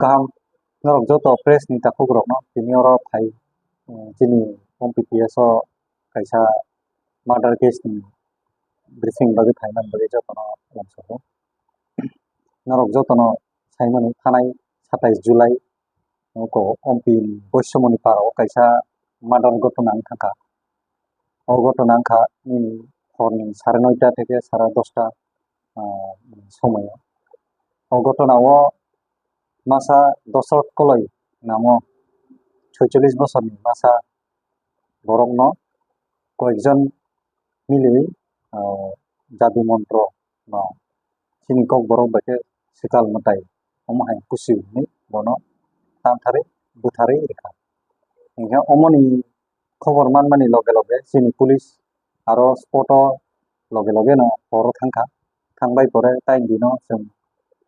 Kaham norok joto press ni takuk rok no tini oro thai chini PPS o kaisa murder case ni briefing bagi thaiman bagi joto no lamsako norok joto no saimani thanai 27 July ko ompi boisomoni paro kaisa murder gotona angkha o gotona angkha horni 9:30 থেকে 10:30 সময়ও o gotona o masa dosok koloi namo 46 বছরনি masa borok no কয়েকজন মিলি জাদু মন্ত্র no chini kok borok baike sikal matai omahai pusi ni bono tamthari buthari rekha engka omoni khobor manmani loge loge chini police aro spot o loge loge no poro thangkha thangbai pore tai dino जों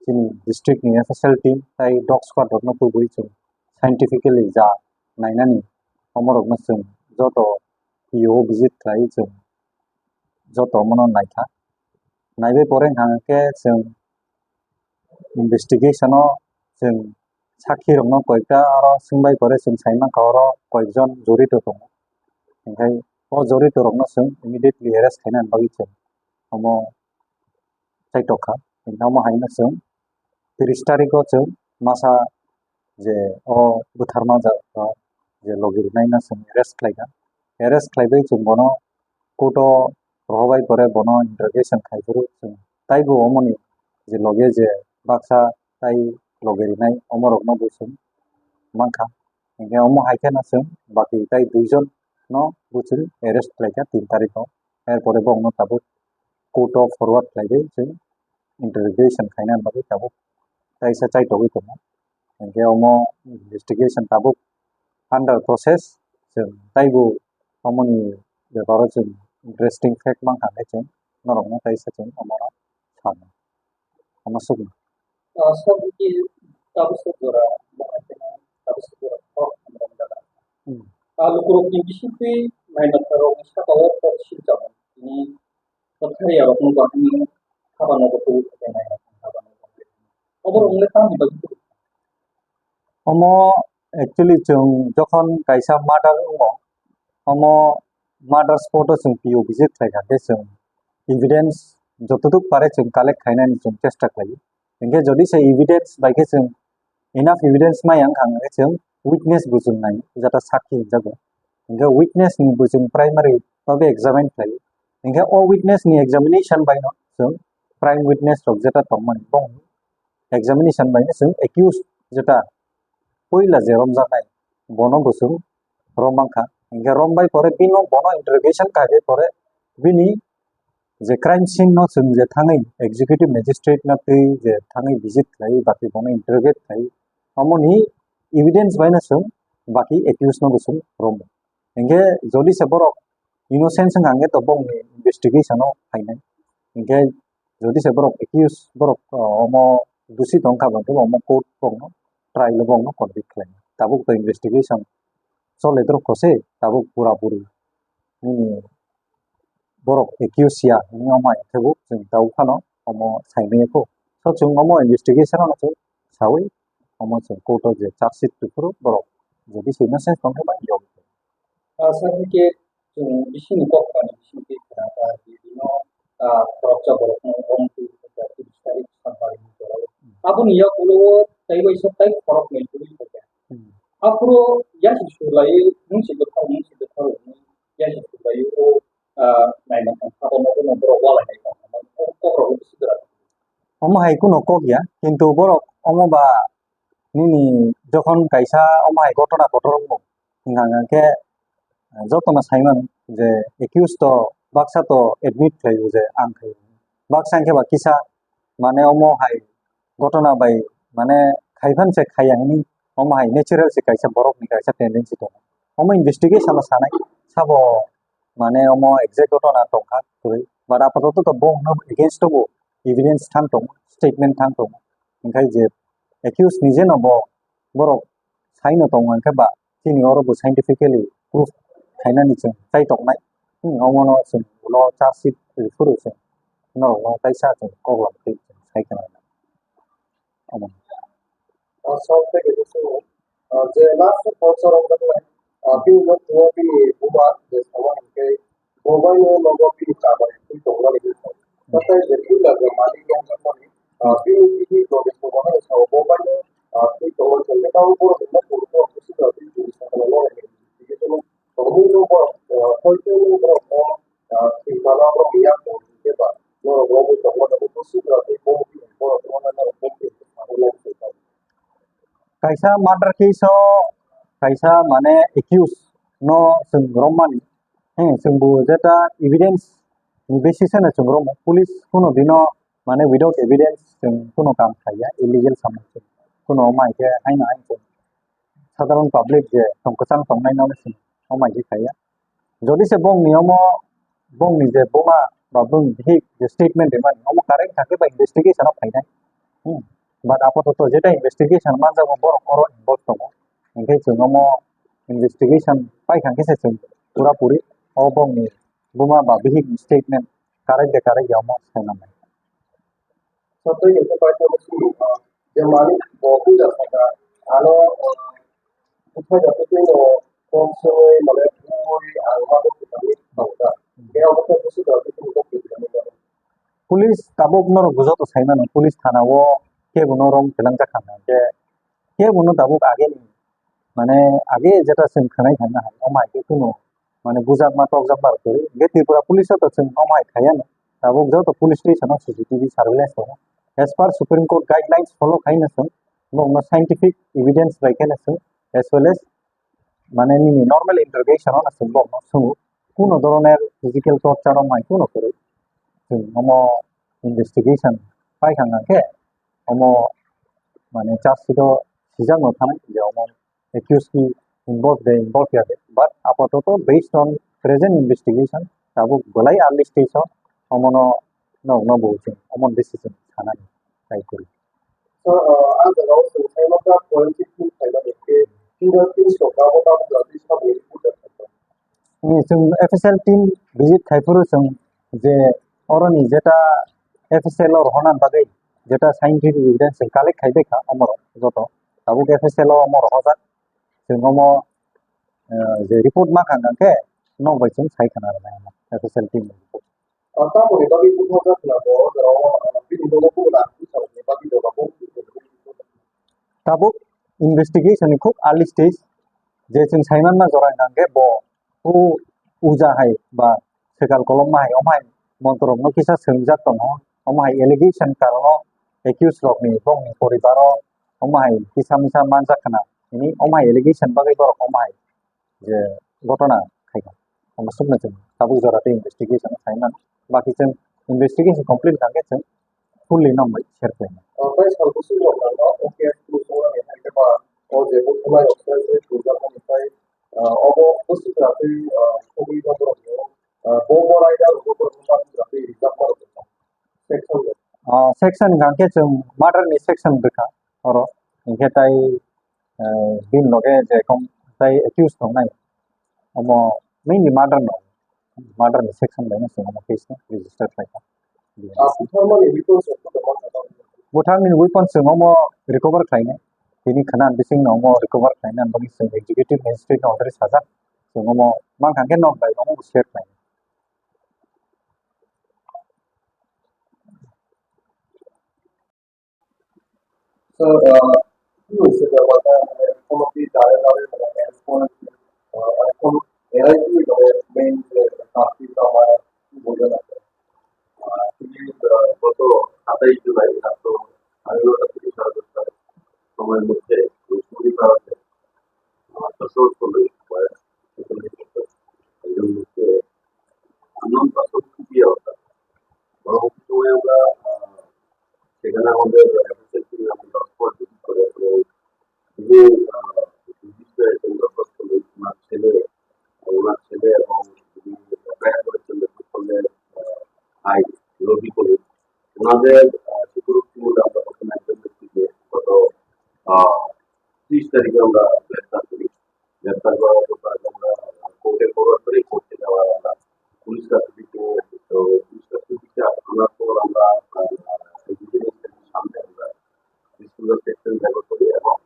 chini district ni FSL team tai dog squad rok no tubui जों scientifically ja nainani omorok no जों joto PO visit khai जों joto mono naikha naibai pore hangke जों investigation o जों sakhi rok no koikta aro singbai pore जों saimangkha oro koikjon jorito tongo engkai o jorito rok no जों immediately arrest khainani bagi जों omo chaitokha engka omo haino जों 30 tarikh o जों masa je o butharma je logirinai no जों arrest khlaiga arrest khlaibai जों bono court o rohobai pore bono interrogation khaifuru जों taibo omoni je loge je baksa tai logirinai omorok no bo जों mangkha engke omo haikhe no जों baki tai duijon no bo जों arrest khlaikha 3 tarikh o erpore bong no tabuk court o forward khlaibai जों interrogation khainani bagui tabuk kaisa chaitogui tongo engke omo investigation tabuk under process जों taibo omoni beparo जों interesting fact mangkha hai जों norok no kaisa जों omoro sano omo sugna Sabiki tabu sejora tabu sejora lukurok ni bisipi main terong isa kalau tersinjau ini terkari ya waktu kami kapan aku tuh kapan aku orang lepas di bagi omo actually जों jokhon kaisa murder ungo omo murder spot o जों PO visit khlaikha ke जों evidence jotoduk pare जों collect khainani जों chesta khlaio engke jodi se evidence baike जों enough evidence mayang khangke जों witness bo जों nai jata sakhi jago engke witness ni bo जों primary babe examine khlaio engke o witness ni examination bai no जों prime witness rok jeta tongmani bong examination bai no जों accused jeta poila je romjaknai bono bo जों rombangkha engke rombai pore bino bono interrogation kaibe pore bini je crime scene no जों je thangai executive magistrate na tei je thangai visit khlai baki bono interrogate khlai amoni evidence bai na जों baki accused no bo जों rombo engke jodi se borok innocent hangke to bong ni investigation o hainai engke jodi se borok accused borok omo dusi tongkha bangke omo court bong no trial bong no convict khlai tabuk to investigation chole drok kose tabuk pura puri nini borok accused ya ni omai thebuk जों daukano omo saimeko so जों omo investigation no जों sawi omo जों court o je charge sheet tufuru borok jodi se innocent tongkha ba yong sabiki bisini kok kan bisini kenapa di no korupsi borok orang tu dari dari sampai aku nih ya kalau saya bisa saya korok nih itu saja aku ya sih sulai mungkin betul ya sih sulai itu naik apa namanya berwala nih korok itu segera omo hai kuno kok ya kintu borok omo ba nini jokhon kaisa omo hai gotona kotorong hingangke jotona saiman je accused to baksa to admit khlaio je ang khai baksa angke ba kisa mane omo hai gotona bai mane khaifan se khayangni omo hai natural se kaisa borok ni kaisa tendency to omo investigation la sanai sabo mane omo exact gotona tongkha koi bara apatot to bong no against to evidence thang tong statement thang tong engkai je accused nije no bo borok saino tong angke ba chini oro bo scientifically proof khainani जों chai toknai omono जों lo charge sheet refuru जों no kaisa जों koglam sai kana omo sampai gitu semua. Jelas sponsor of the line. Api udah tua di buat jadi sama kayak mobile logo pi kabar itu coba gitu. Tapi jadi lagi mali yang kami api ini logo semua harus tahu mobile api coba jadi tahu pun tidak pun aku sudah itu bisa kalau ini. Jadi itu kalau logo kalau itu logo si kalau logo yang mau kita logo coba itu sudah itu mau mau mau kaisa murder case o kaisa mane accused no जों रमानि जों बो जेटा evidence ni basis na जों rom police kuno dino mane without evidence जों kuno kam khaya illegal samse kuno mai ke aina ain जों সাধারণ public যে সংকোচান সংনাই নাও जों mai ke khaya যদি সে বং নিয়ম bong ni je boma ba bong hi je statement de man omo correct থাকে বা investigation of ফাইনাই but apatot যেটা investigation man jago bor koro involved tomo engke जों omo investigation pai khangke se जों pura puri o bong ni boma ba bihi statement correct de correct omo saina mai satu yang kita baca bersama yang mana bahwa dasarnya kalau kita dapat itu konsumsi melalui almado kita ini bangsa dia apa itu sudah itu untuk kita police tabuk nor bujo to saina no police थाना wo ke buno rom telang ja khana je ke buno tabuk age ni মানে আগে যেটা जों खोनाय थानो हायो अमाय के कुनो माने बुजाब मा टक जाब बार करे बे त्रिपुरा पुलिस तो जों अमाय खाया न दाबो जो तो पुलिस स्टेशन सीसीटीवी सर्वेलेंस हो as per supreme court guidelines follow खाइनो जों बंग साइंटिफिक एविडेंस बायखानो जों एज वेल एज মানে नि नर्माल इंटरोगेशन ना जों बंग सु कुनो धरনের फिजिकल टर्चार अमाय कुनो करे जों अमो इन्वेस्टिगेशन पाइखांनाके अमो माने चार्जशीटो सिजांनो थानाय जे Amo accused ki involved yade but apatot based on present investigation tabu golai early stage o omono no bojin omon decision sanani try kori so ada kalau selesai maka politik itu saya itu tidak bisa kalau tak jadi sama itu tidak ni जों FSL team visit thaipuru जों जे oroni jeta FSL or honan bagai jeta scientific evidence collect khaibe kha omor joto tabu FSL omor hojak जों omo जे report मा खांगांके न बायजों सायखाना लानाय FSL team atau boleh bagi kita juga bahwa tapi itu aku nanti kalau bagi kita aku tabuk investigation ni खूब early stage जे जों सायमान ना जरायनांगे ब उ उजा हाय बा सेकाल कलम मा हाय अमाय मंतरम न किसा सोंजात दङ अमाय एलिगेशन कारण एक्यूज रकनि बंनि परिबार अमाय किसा मिसा मान जाखाना ini अमाय एलिगेशन बागै बर अमाय जे घटना खायगा हम सुबना जों tabuk जराते investigation सायमान बाकी जों investigation complete खांगे जों fully नंबाय शेयर खालामो apa yang harus dilakukan oke itu semua yang kita oh jadi mulai operasi juga sampai oh pasti tapi kopi itu berapa bobo lainnya bobo tapi tidak berapa section section ganke जों murder ni section bekha oro ingke tai din loge je kom tai accused dongnai omo mainly murder ni section laina जों omo case ni register खायगा formal itu sudah Bhutan ni weapons जों omo recover खायनाय बिनि खाना बिसिं omo recover खायनाय बनि जों executive magistrate order साजा जों omo मान खांके नक बाय omo share खायनाय so itu sudah pada komunikasi dari respon এখন এরাই কি করে মেইন কাজটি আমার বোঝা তিনি গত 27 জুলাই রাত 11টা থেকে 10:30 সময়ের মধ্যে পরিবারের দশর চল্লিশ এর মধ্যে আনন্দ পাশক খুবই অবস্থা পরবর্তী সময়ে আমরা সেখানে আমাদের করে যে ওনার ছেলে এবং ভাই রবি করে ওনাদের সিকিউরিটি মধ্যে আমরা প্রথমে একজন ব্যক্তিকে গত 30 তারিখে আমরা গ্রেফতার করি গ্রেফতার করার পর আমরা কোর্টে ফরওয়ার্ড করি কোর্টে যাওয়ার আমরা পুলিশ কাস্টডিতে তো পুলিশ কাস্টডিতে আনার পর আমরা সামনে আমরা স্কুলের সেকশন ব্যবহার করি এবং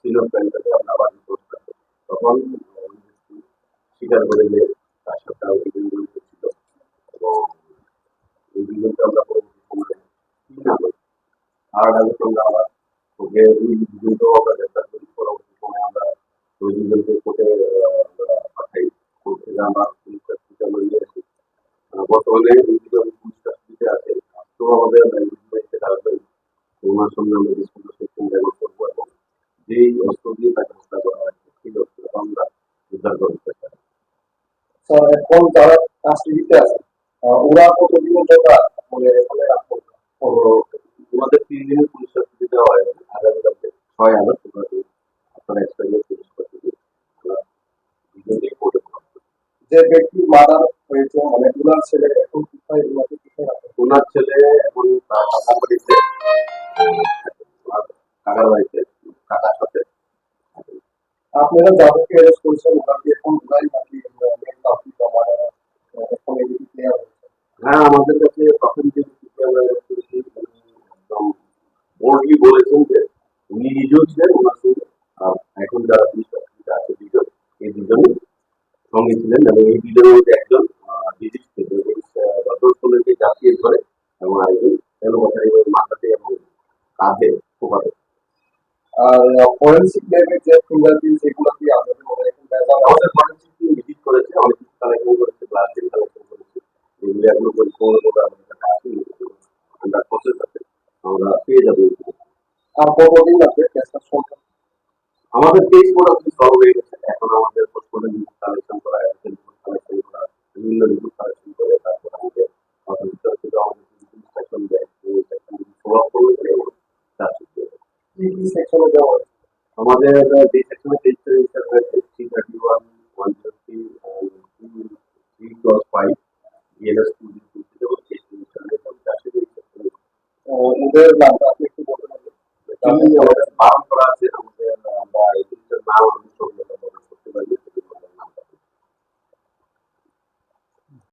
সিনিয়র প্ল্যানটাকে আমরা আবার রিপোর্ট করি। তখন স্বীকার করে যে তার সাথে অভিযোগ ছিল এবং এই অভিযোগটা আমরা পরবর্তী সময়ে কি না করি আর আগে সঙ্গে আবার ওকে ওই দুটো আমরা গ্রেপ্তার করি। পরবর্তী সময়ে আমরা ওই দুজনকে কোর্টে পাঠাই। কোর্ট থেকে আমরা পুলিশ কাস্টডিতে নিয়ে আসি। বর্তমানে ওই দুজন পুলিশ কাস্টডিতে আছে। তো আমাদের ল্যাঙ্গুয়েজে আসবেন ওনার সঙ্গে আমরা ডিসকাস সেকশন ব্যবহার করবো এবং যেই অস্ত্র দিয়ে তাকে হত্যা করা হয়েছে সেই অস্ত্রটা আমরা উদ্ধার করার চেষ্টা করি। স্যার এখন যারা কাস্টডিতে আছে ওরা কতদিনের জন্য মানে এখানে রাখবো? তো ওনাদের 3 দিনের পুলিশ কাস্টডি দেওয়া হয়েছে। আগামীকালকে 6 আগস্ট ওনাদের আপনারা এক্সট্রা পুলিশ কাস্টডি আমরা দুজনেই কোর্টে পাঠাবো। যে ব্যক্তি মার্ডার হয়েছে মানে ওনার ছেলে এখন কোথায়, ওনাকে কোথায় রাখবো? ওনার ছেলে এখন তার কাকার বাড়িতে কাকার বাড়িতে কাকার সাথে। আপনারা যাদেরকে অ্যারেস্ট করেছেন ওনাকে এখন ওনাই নাকি মেন কাউকে জমা এখন এদিকে ক্লিয়ার হয়েছে? হ্যাঁ, আমাদের কাছে প্রাথমিক যে প্রতিক্রিয়া আমরা করেছি উনি একদম বোল্ডলি বলেছেন যে উনি নিজেও ছিলেন ওনার সঙ্গে এখন যারা পুলিশ কাস্টডিতে আছে দুজন এই দুজনই সঙ্গে ছিলেন এবং এই দুজনের মধ্যে একজন ডিজিজ থেকে ঘটনাস্থলকে যাত্রী করে এবং আরেকজন তেলবাসারি মাথাতে এবং কাঁধে ফোকাতে। আর ফরেন্সিক ল্যাবে যে ফিঙ্গারপ্রিন্ট সেগুলো কি আপনাদের মনে এখন ভেজাল আছে? আমাদের ফরেন্সিক টিম ভিজিট করেছে, অনেক কিছু কালেকশন করেছে, ব্লাড কালেকশন করেছে, যেগুলো এখনো পর্যন্ত আমাদের কাছে আসেনি, আমরা প্রসেস আছে, আমরা পেয়ে যাবো। আর কতদিন আছে কেসটা শুনতে? আমাদের কেস মোটামুটি সলভ হয়ে গেছে। এখন আমাদের পোস্টমর্টম কালেকশন করা, কালেকশন করা, বিভিন্ন রিপোর্ট কালেকশন করে তারপর আমাদের অথরিটি থেকে আমাদের সেকশন দেয়, ওই সেকশন ফলো করবে এবং তার সাথে কি কি সেকশনে দেওয়া হয়েছে? আমাদের যে সেকশনে রেজিস্টার হিসাবে হয়েছে 331, 150, 3+5 বিএনএস 2 এবং ওদের নামটা আপনি একটু বলতে পারবেন? আমাদের বারণ করা আছে। আমাদের আমরা এই জিনিসটার নাম